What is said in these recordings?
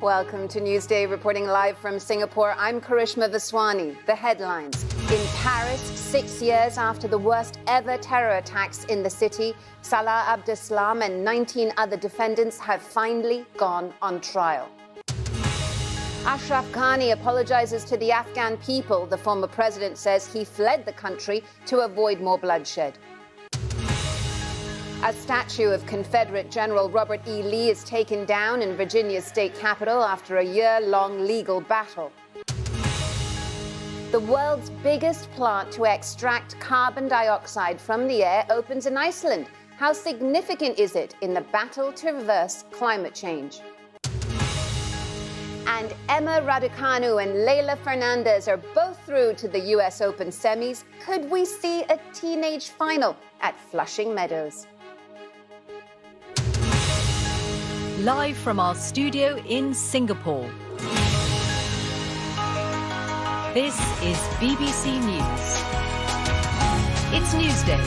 Welcome to Newsday, reporting live from Singapore. I'm Karishma Vaswani. The headlines. In Paris, 6 years after the worst ever terror attacks in the city, Salah Abdeslam and 19 other defendants have finally gone on trial. Ashraf Ghani apologizes to the Afghan people. The former president says he fled the country to avoid more bloodshed. A statue of Confederate General Robert E. Lee is taken down in Virginia's state capitol after a year-long legal battle. The world's biggest plant to extract carbon dioxide from the air opens in Iceland. How significant is it in the battle to reverse climate change? And Emma Raducanu and Fernandez are both through to the US Open semis. Could we see a teenage final at Flushing Meadows? Live from our studio in Singapore. This is BBC News. It's Newsday.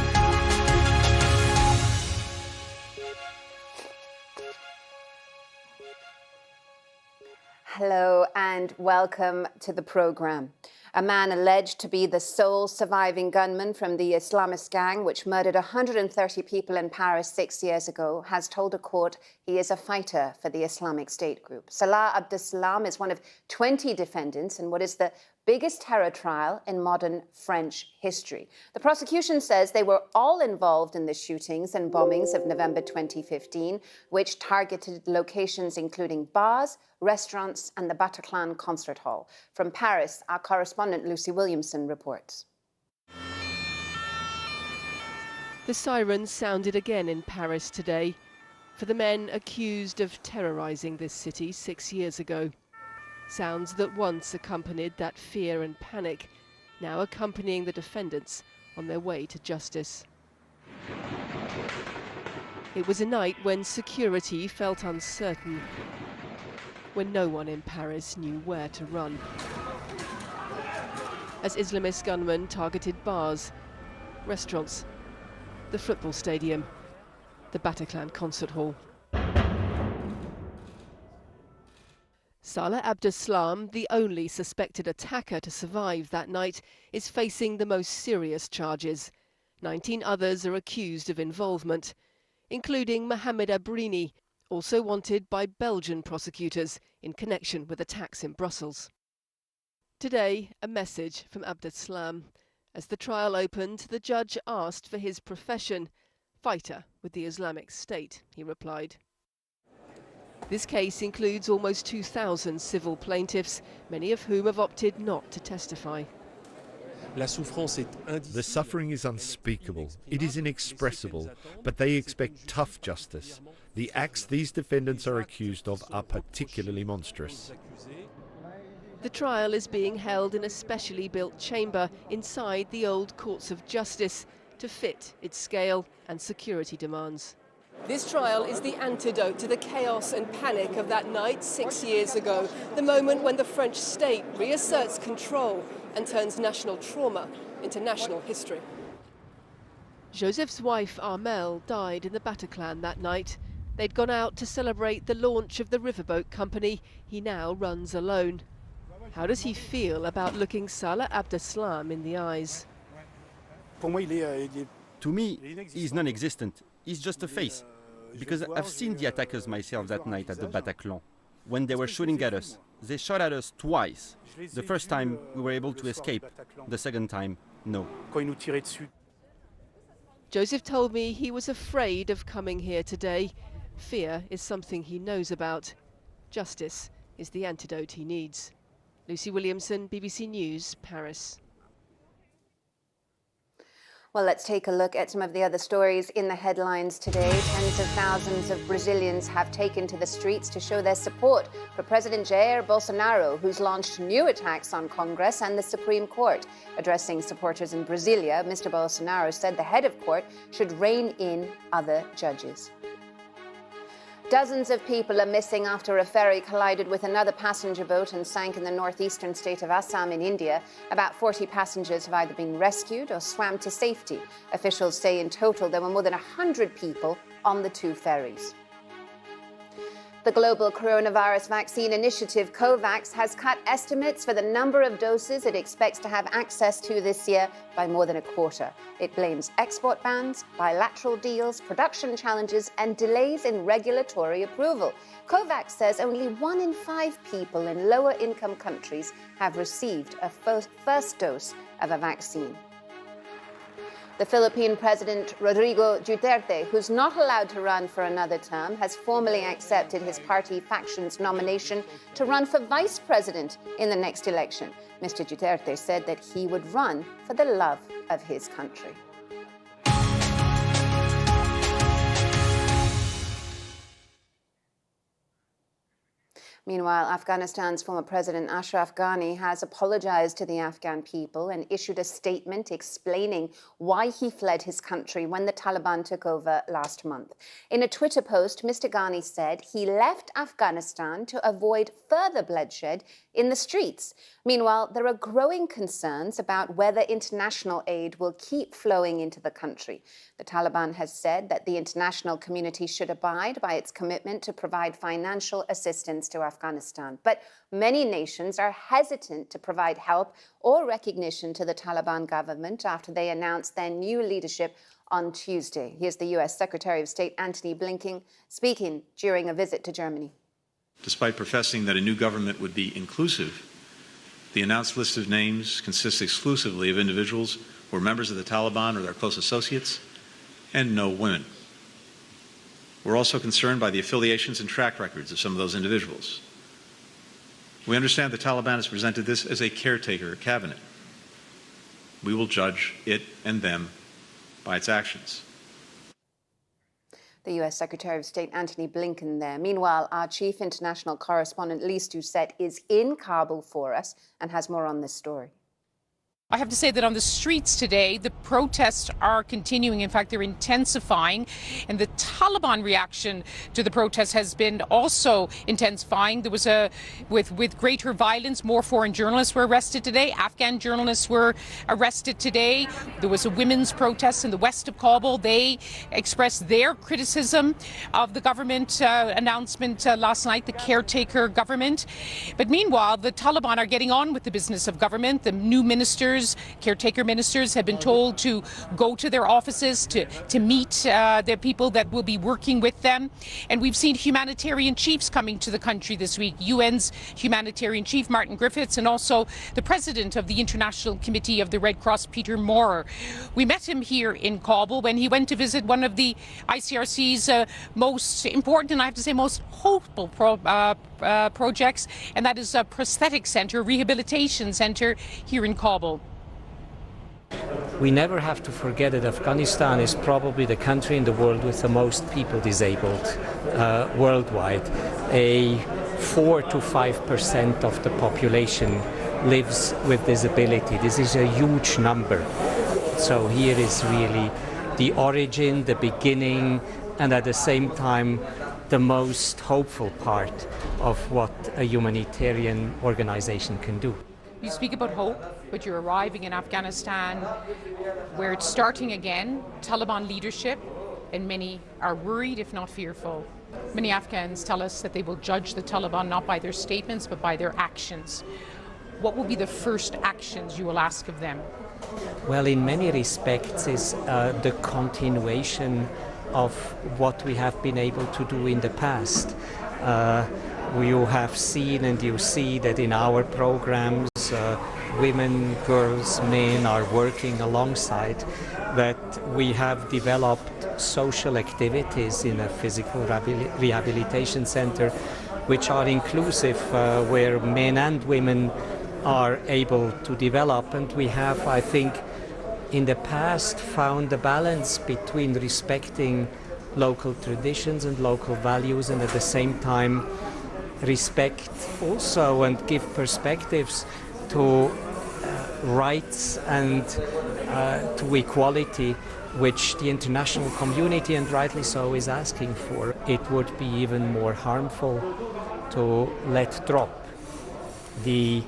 Hello and welcome to the programme. A man alleged to be the sole surviving gunman from the Islamist gang which murdered 130 people in Paris 6 years ago has told a court he is a fighter for the Islamic State group. Salah Abdeslam is one of 20 defendants in what is the biggest terror trial in modern French history. The prosecution says they were all involved in the shootings and bombings of November 2015, which targeted locations including bars, restaurants and the Bataclan concert hall. From Paris, our correspondent Lucy Williamson reports. The sirens sounded again in Paris today for the men accused of terrorising this city 6 years ago. Sounds that once accompanied that fear and panic, now accompanying the defendants on their way to justice. It was a night when security felt uncertain, when no one in Paris knew where to run. As Islamist gunmen targeted bars, restaurants, the football stadium, the Bataclan concert hall. Salah Abdeslam, the only suspected attacker to survive that night, is facing the most serious charges. 19 others are accused of involvement, including Mohamed Abrini, also wanted by Belgian prosecutors in connection with attacks in Brussels. Today, a message from Abdeslam. As the trial opened, the judge asked for his profession. Fighter with the Islamic State, he replied. This case includes almost 2,000 civil plaintiffs, many of whom have opted not to testify. The suffering is unspeakable. It is inexpressible, but they expect tough justice. The acts these defendants are accused of are particularly monstrous. The trial is being held in a specially built chamber inside the old courts of justice to fit its scale and security demands. This trial is the antidote to the chaos and panic of that night 6 years ago, the moment when the French state reasserts control and turns national trauma into national history. Joseph's wife, Armelle, died in the Bataclan that night. They'd gone out to celebrate the launch of the riverboat company he now runs alone. How does he feel about looking Salah Abdeslam in the eyes? To me, he's non-existent. He's just a face. Because I've seen the attackers myself that night at the Bataclan. When they were shooting at us, they shot at us twice. The first time we were able to escape. The second time, no. Joseph told me he was afraid of coming here today. Fear is something he knows about. Justice is the antidote he needs. Lucy Williamson, BBC News, Paris. Well, let's take a look at some of the other stories in the headlines today. Tens of thousands of Brazilians have taken to the streets to show their support for President Jair Bolsonaro, who's launched new attacks on Congress and the Supreme Court. Addressing supporters in Brasilia, Mr. Bolsonaro said the head of court should rein in other judges. Dozens of people are missing after a ferry collided with another passenger boat and sank in the northeastern state of Assam in India. About 40 passengers have either been rescued or swam to safety. Officials say in total there were more than 100 people on the two ferries. The global coronavirus vaccine initiative, COVAX, has cut estimates for the number of doses it expects to have access to this year by more than a quarter. It blames export bans, bilateral deals, production challenges, and delays in regulatory approval. COVAX says only 1 in 5 people in lower-income countries have received a first dose of a vaccine. The Philippine President Rodrigo Duterte, who's not allowed to run for another term, has formally accepted his party Faction's nomination to run for vice president in the next election. Mr. Duterte said that he would run for the love of his country. Meanwhile, Afghanistan's former president Ashraf Ghani has apologized to the Afghan people and issued a statement explaining why he fled his country when the Taliban took over last month. In a Twitter post, Mr. Ghani said he left Afghanistan to avoid further bloodshed in the streets. Meanwhile, there are growing concerns about whether international aid will keep flowing into the country. The Taliban has said that the international community should abide by its commitment to provide financial assistance to Afghanistan. But many nations are hesitant to provide help or recognition to the Taliban government after they announced their new leadership on Tuesday. Here's the U.S. Secretary of State Antony Blinken speaking during a visit to Germany. Despite professing that a new government would be inclusive, the announced list of names consists exclusively of individuals who are members of the Taliban or their close associates, and no women. We're also concerned by the affiliations and track records of some of those individuals. We understand the Taliban has presented this as a caretaker cabinet. We will judge it and them by its actions. The U.S. Secretary of State Antony Blinken there. Meanwhile, our chief international correspondent Lise Doucette is in Kabul for us and has more on this story. I have to say that on the streets today, the protests are continuing. In fact, they're intensifying. And the Taliban reaction to the protests has been also intensifying. There was with greater violence, more foreign journalists were arrested today. Afghan journalists were arrested today. There was a women's protest in the west of Kabul. They expressed their criticism of the government announcement last night, the caretaker government. But meanwhile, the Taliban are getting on with the business of government. The new ministers, caretaker ministers, have been told to go to their offices to meet the people that will be working with them. And we've seen humanitarian chiefs coming to the country this week. UN's humanitarian chief, Martin Griffiths, and also the president of the International Committee of the Red Cross, Peter Maurer. We met him here in Kabul when he went to visit one of the ICRC's most important and I have to say most hopeful projects, and that is a prosthetic center, rehabilitation center here in Kabul. We never have to forget that Afghanistan is probably the country in the world with the most people disabled worldwide. 4 to 5% of the population lives with disability. This is a huge number. So here is really the origin, the beginning, and at the same time the most hopeful part of what a humanitarian organization can do. You speak about hope, but you're arriving in Afghanistan where it's starting again, Taliban leadership, and many are worried, if not fearful. Many Afghans tell us that they will judge the Taliban not by their statements, but by their actions. What will be the first actions you will ask of them? Well, in many respects, is the continuation of what we have been able to do in the past. You have seen and you see that in our programs, women, girls, men are working alongside, that we have developed social activities in a physical rehabilitation center which are inclusive, where men and women are able to develop. And we have, I think, in the past found a balance between respecting local traditions and local values and at the same time respect also and give perspectives to rights and to equality, which the international community, and rightly so, is asking for. It would be even more harmful to let drop the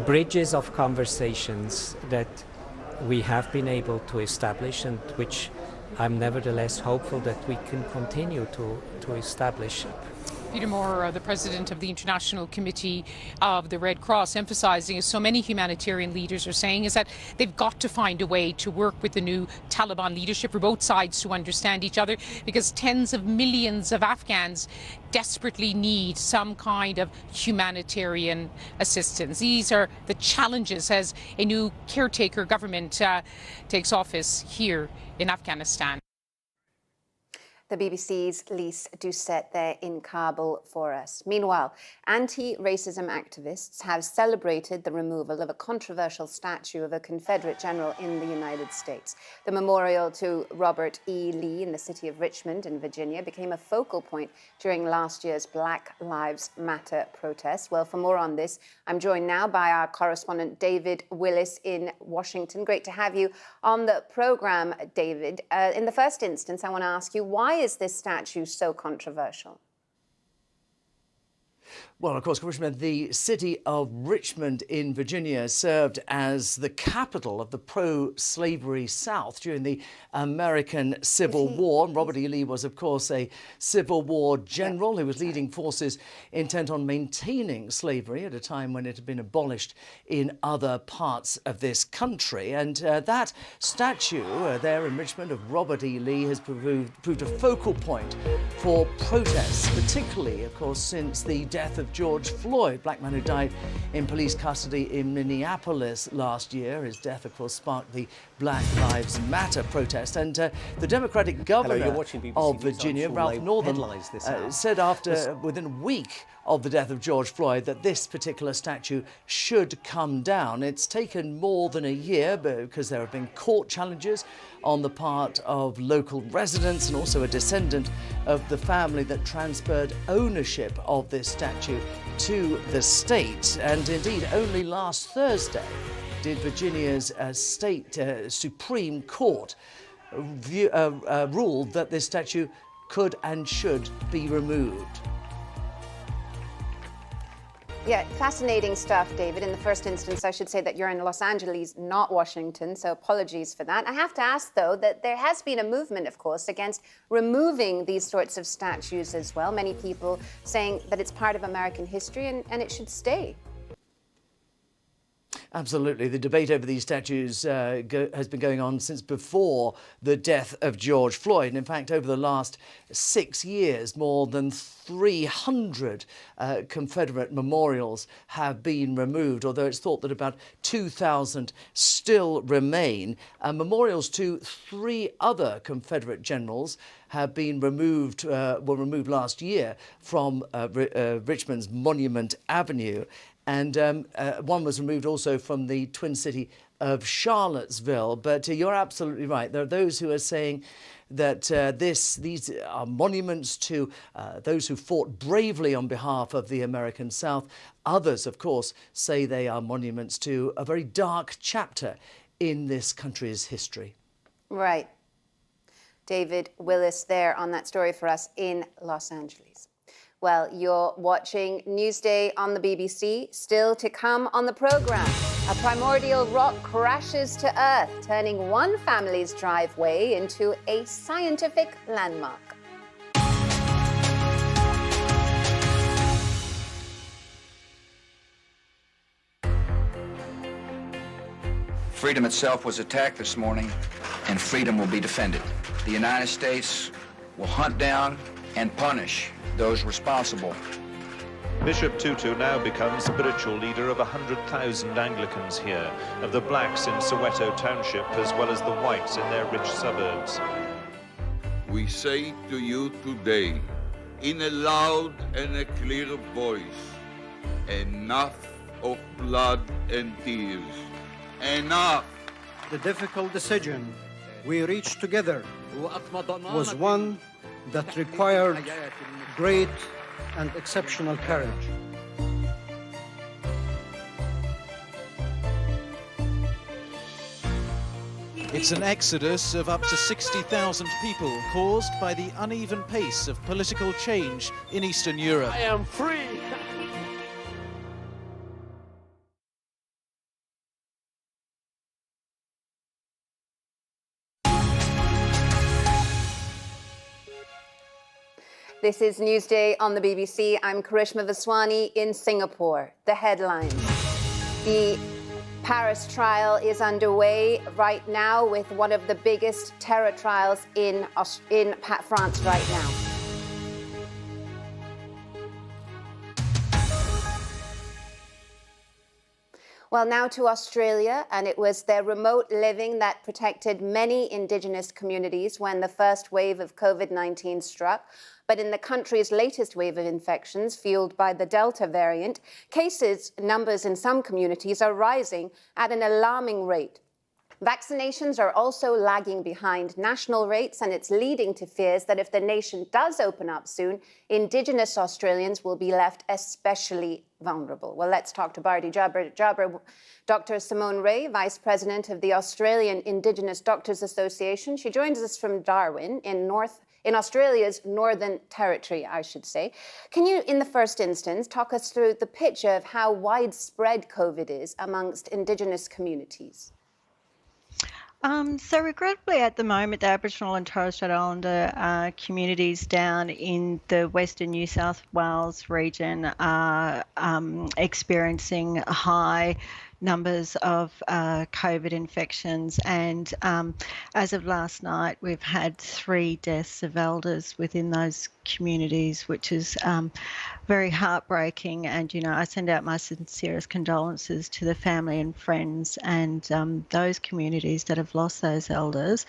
bridges of conversations that we have been able to establish and which I'm nevertheless hopeful that we can continue to establish it. Peter Moore, the president of the International Committee of the Red Cross, emphasizing, as so many humanitarian leaders are saying, is that they've got to find a way to work with the new Taliban leadership for both sides to understand each other, because tens of millions of Afghans desperately need some kind of humanitarian assistance. These are the challenges as a new caretaker government takes office here in Afghanistan. The BBC's Lise Doucette there in Kabul for us. Meanwhile, anti-racism activists have celebrated the removal of a controversial statue of a Confederate general in the United States. The memorial to Robert E. Lee in the city of Richmond in Virginia became a focal point during last year's Black Lives Matter protests. Well, for more on this, I'm joined now by our correspondent David Willis in Washington. Great to have you on the programme, David. In the first instance, I want to ask you, why is this statue so controversial? Well, of course, Karishma, the city of Richmond in Virginia served as the capital of the pro-slavery South during the American Civil War. Robert E. Lee was, of course, a Civil War general who was leading forces intent on maintaining slavery at a time when it had been abolished in other parts of this country. And that statue there in Richmond of Robert E. Lee has proved a focal point for protests, particularly, of course, since the death of George Floyd, black man who died in police custody in Minneapolis last year. His death, of course, sparked the Black Lives Matter protest. And the Democratic governor of Virginia, Ralph Northam, said within a week of the death of George Floyd that this particular statue should come down. It's taken more than a year because there have been court challenges on the part of local residents and also a descendant of the family that transferred ownership of this statue to the state. And indeed, only last Thursday did Virginia's state Supreme Court rule that this statue could and should be removed. Yeah, fascinating stuff, David. In the first instance, I should say that you're in Los Angeles, not Washington, so apologies for that. I have to ask, though, that there has been a movement, of course, against removing these sorts of statues as well. Many people saying that it's part of American history and it should stay. Absolutely. The debate over these statues has been going on since before the death of George Floyd. And in fact, over the last 6 years, more than 300 Confederate memorials have been removed, although it's thought that about 2,000 still remain. Memorials to 3 other Confederate generals have been removed, were removed last year from Richmond's Monument Avenue. And one was removed also from the Twin City of Charlottesville. But you're absolutely right. There are those who are saying that these are monuments to those who fought bravely on behalf of the American South. Others, of course, say they are monuments to a very dark chapter in this country's history. Right. David Willis there on that story for us in Los Angeles. Well, you're watching Newsday on the BBC. Still to come on the programme, a primordial rock crashes to Earth, turning one family's driveway into a scientific landmark. Freedom itself was attacked this morning, and freedom will be defended. The United States will hunt down and punish those responsible. Bishop Tutu now becomes spiritual leader of 100,000 Anglicans here, of the blacks in Soweto Township as well as the whites in their rich suburbs. We say to you today, in a loud and a clear voice, enough of blood and tears. Enough! The difficult decision we reached together was one that required great and exceptional courage. It's an exodus of up to 60,000 people caused by the uneven pace of political change in Eastern Europe. I am free! This is Newsday on the BBC. I'm Karishma Vaswani in Singapore. The headlines. The Paris trial is underway right now with one of the biggest terror trials in France right now. Well, now to Australia, and it was their remote living that protected many Indigenous communities when the first wave of COVID-19 struck. But in the country's latest wave of infections, fueled by the Delta variant, numbers in some communities are rising at an alarming rate. Vaccinations are also lagging behind national rates, and it's leading to fears that if the nation does open up soon, Indigenous Australians will be left especially vulnerable. Well, let's talk to Bardi Jabber. Dr. Simone Ray, Vice President of the Australian Indigenous Doctors Association. She joins us from Darwin in Australia's Northern Territory, I should say. Can you, in the first instance, talk us through the picture of how widespread COVID is amongst Indigenous communities? So regrettably at the moment, the Aboriginal and Torres Strait Islander communities down in the Western New South Wales region are experiencing high numbers of COVID infections, and as of last night we've had 3 deaths of elders within those communities, which is very heartbreaking. And I send out my sincerest condolences to the family and friends and those communities that have lost those elders.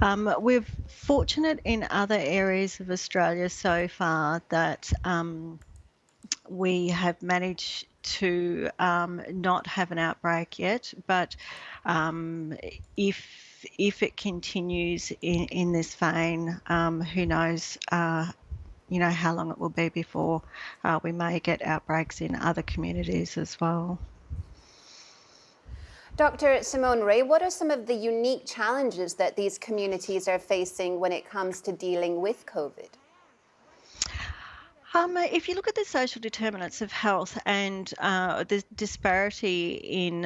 We're fortunate in other areas of Australia so far that we have managed to not have an outbreak yet, but if it continues in this vein, who knows how long it will be before we may get outbreaks in other communities as well. Dr. Simone Ray, what are some of the unique challenges that these communities are facing when it comes to dealing with COVID? If you look at the social determinants of health and the disparity in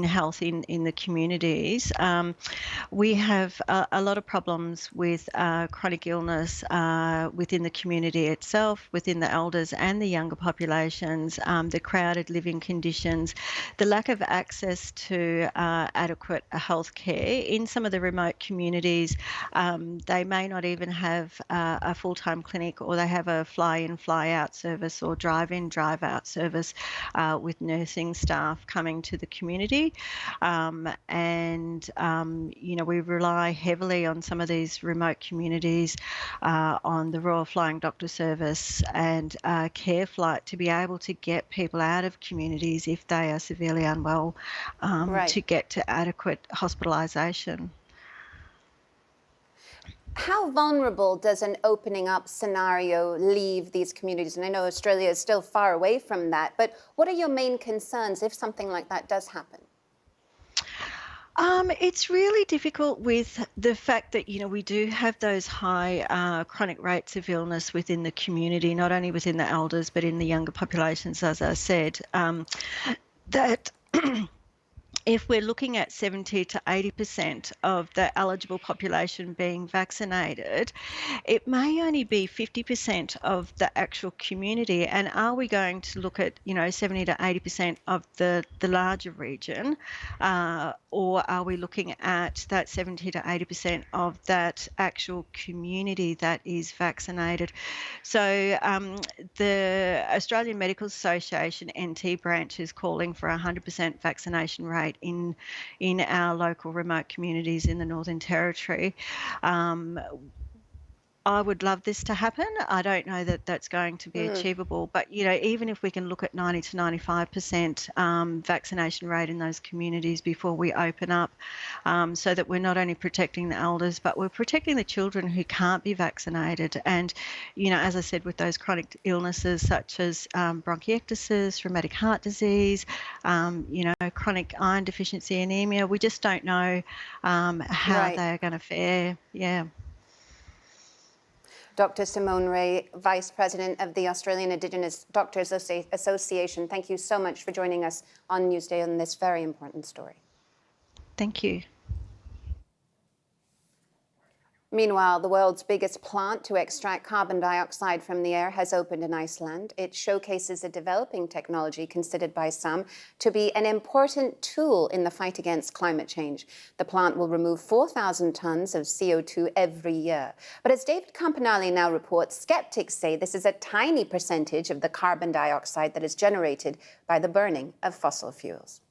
health in the communities, we have a lot of problems with chronic illness within the community itself, within the elders and the younger populations, the crowded living conditions, the lack of access to adequate health care. In some of the remote communities, they may not even have a full-time clinic, or they have a fly-in, fly-out service or drive-in, drive-out service with nursing staff coming to the community. We rely heavily on some of these remote communities on the Royal Flying Doctor Service and Care Flight to be able to get people out of communities if they are severely unwell to get to adequate hospitalisation. How vulnerable does an opening up scenario leave these communities? And I know Australia is still far away from that, but what are your main concerns if something like that does happen? It's really difficult with the fact that, we do have those high chronic rates of illness within the community, not only within the elders, but in the younger populations, as I said, that if we're looking at 70 to 80% of the eligible population being vaccinated, it may only be 50% of the actual community. And are we going to look at, 70 to 80% of the larger region, or are we looking at that 70 to 80% of that actual community that is vaccinated? So the Australian Medical Association NT branch is calling for a 100% vaccination rate in our local remote communities in the Northern Territory. I would love this to happen. I don't know that that's going to be achievable, but even if we can look at 90 to 95% vaccination rate in those communities before we open up, so that we're not only protecting the elders, but we're protecting the children who can't be vaccinated. And as I said, with those chronic illnesses such as bronchiectasis, rheumatic heart disease, chronic iron deficiency anemia, we just don't know how they're going to fare. Yeah. Dr. Simone Ray, Vice President of the Australian Indigenous Doctors Association, thank you so much for joining us on Newsday on this very important story. Thank you. Meanwhile, the world's biggest plant to extract carbon dioxide from the air has opened in Iceland. It showcases a developing technology considered by some to be an important tool in the fight against climate change. The plant will remove 4,000 tons of CO2 every year. But as David Campanale now reports, skeptics say this is a tiny percentage of the carbon dioxide that is generated by the burning of fossil fuels.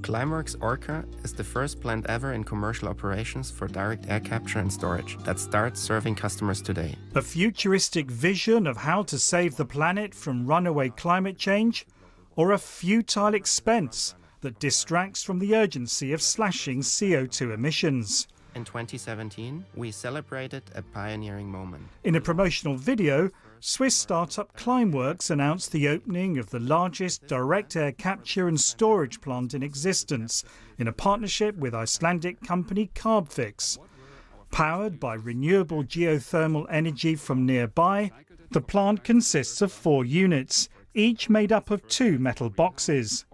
Climeworks Orca is the first plant ever in commercial operations for direct air capture and storage that starts serving customers today. A futuristic vision of how to save the planet from runaway climate change, or a futile expense that distracts from the urgency of slashing CO2 emissions. In 2017, we celebrated a pioneering moment. In a promotional video, Swiss startup Climeworks announced the opening of the largest direct air capture and storage plant in existence in a partnership with Icelandic company Carbfix. Powered by renewable geothermal energy from nearby, the plant consists of 4 units, each made up of 2 metal boxes.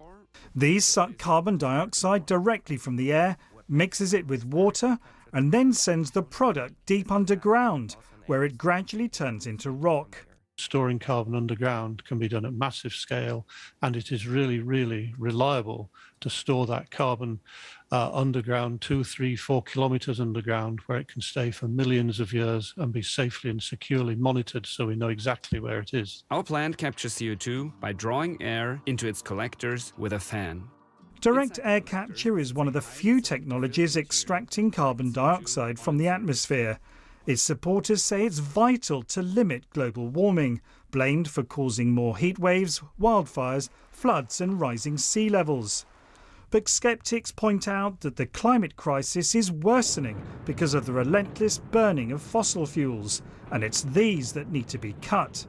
These suck carbon dioxide directly from the air, mixes it with water, and then sends the product deep underground, where it gradually turns into rock. Storing carbon underground can be done at massive scale, and it is really, really reliable to store that carbon underground, 2, 3, 4 kilometers underground, where it can stay for millions of years and be safely and securely monitored so we know exactly where it is. Our plant captures CO2 by drawing air into its collectors with a fan. Direct air capture is one of the few technologies extracting carbon dioxide from the atmosphere. Its supporters say it's vital to limit global warming, blamed for causing more heat waves, wildfires, floods and rising sea levels. But skeptics point out that the climate crisis is worsening because of the relentless burning of fossil fuels, and it's these that need to be cut.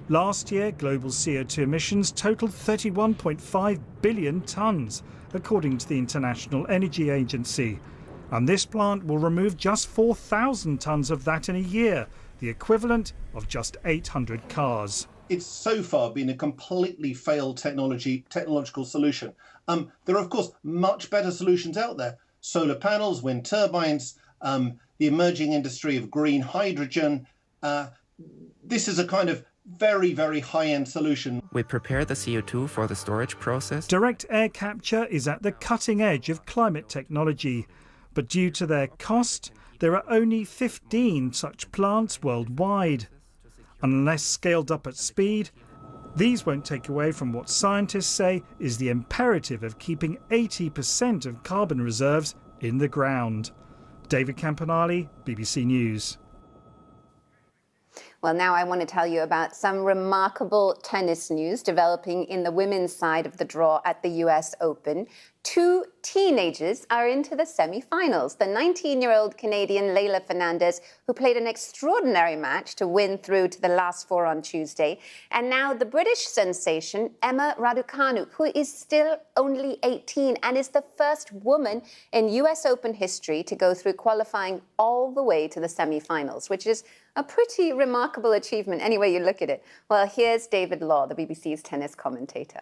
Last year, global CO2 emissions totaled 31.5 billion tonnes, according to the International Energy Agency. And this plant will remove just 4,000 tonnes of that in a year, the equivalent of just 800 cars. It's so far been a completely failed technological solution. There are, of course, much better solutions out there. Solar panels, wind turbines, the emerging industry of green hydrogen. This is a kind of very, very high-end solution. We prepare the CO2 for the storage process. Direct air capture is at the cutting edge of climate technology. But due to their cost, there are only 15 such plants worldwide. Unless scaled up at speed, these won't take away from what scientists say is the imperative of keeping 80% of carbon reserves in the ground. David Campanale, BBC News. Well, now I want to tell you about some remarkable tennis news developing in the women's side of the draw at the US Open. 2 teenagers are into the semi-finals. The 19-year-old Canadian Leylah Fernandez, who played an extraordinary match to win through to the last 4 on Tuesday, and now the British sensation Emma Raducanu, who is still only 18 and is the first woman in US Open history to go through qualifying all the way to the semi-finals, which is a pretty remarkable achievement any way you look at it. Well, here's David Law, the BBC's tennis commentator.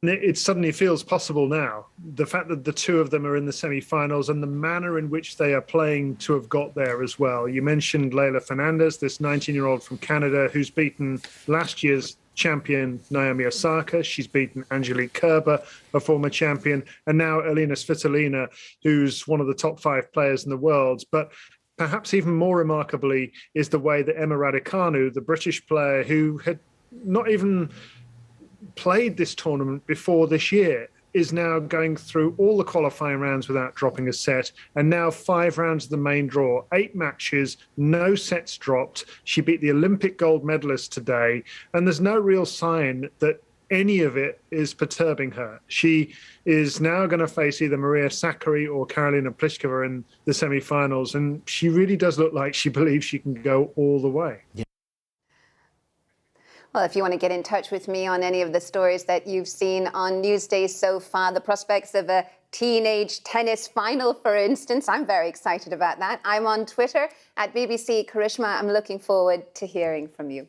It suddenly feels possible now. The fact that the 2 of them are in the semi-finals and the manner in which they are playing to have got there as well. You mentioned Leylah Fernandez, this 19-year-old from Canada who's beaten last year's champion Naomi Osaka. She's beaten Angelique Kerber, a former champion, and now Elina Svitolina, who's one of the top 5 players in the world. But perhaps even more remarkably is the way that Emma Raducanu, the British player who had not even played this tournament before this year, is now going through all the qualifying rounds without dropping a set, and now 5 rounds of the main draw, 8 matches, no sets dropped. She beat the Olympic gold medalist today, and there's no real sign that any of it is perturbing her. She is now going to face either Maria Sakkari or Karolina Pliskova in the semi-finals, and she really does look like she believes she can go all the way. Yeah. Well, if you want to get in touch with me on any of the stories that you've seen on Newsday so far, the prospects of a teenage tennis final, for instance, I'm very excited about that. I'm on Twitter at BBC Karishma. I'm looking forward to hearing from you.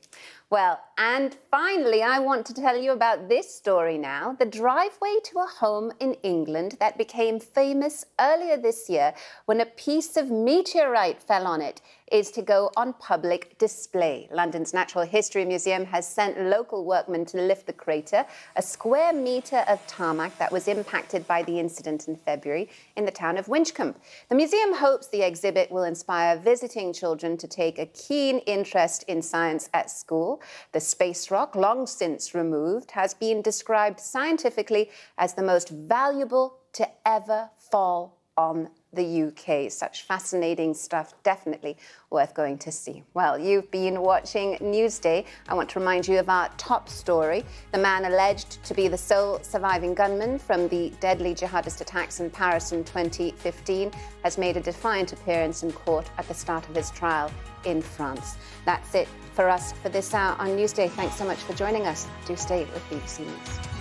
Well, and finally, I want to tell you about this story now. The driveway to a home in England that became famous earlier this year when a piece of meteorite fell on it is to go on public display. London's Natural History Museum has sent local workmen to lift the crater, a square metre of tarmac that was impacted by the incident in February in the town of Winchcombe. The museum hopes the exhibit will inspire visiting children to take a keen interest in science at school. The space rock, long since removed, has been described scientifically as the most valuable to ever fall on the UK. Such fascinating stuff, definitely worth going to see. Well, you've been watching Newsday. I want to remind you of our top story. The man alleged to be the sole surviving gunman from the deadly jihadist attacks in Paris in 2015 has made a defiant appearance in court at the start of his trial in France. That's it for us for this hour on Newsday. Thanks so much for joining us. Do stay with BBC News.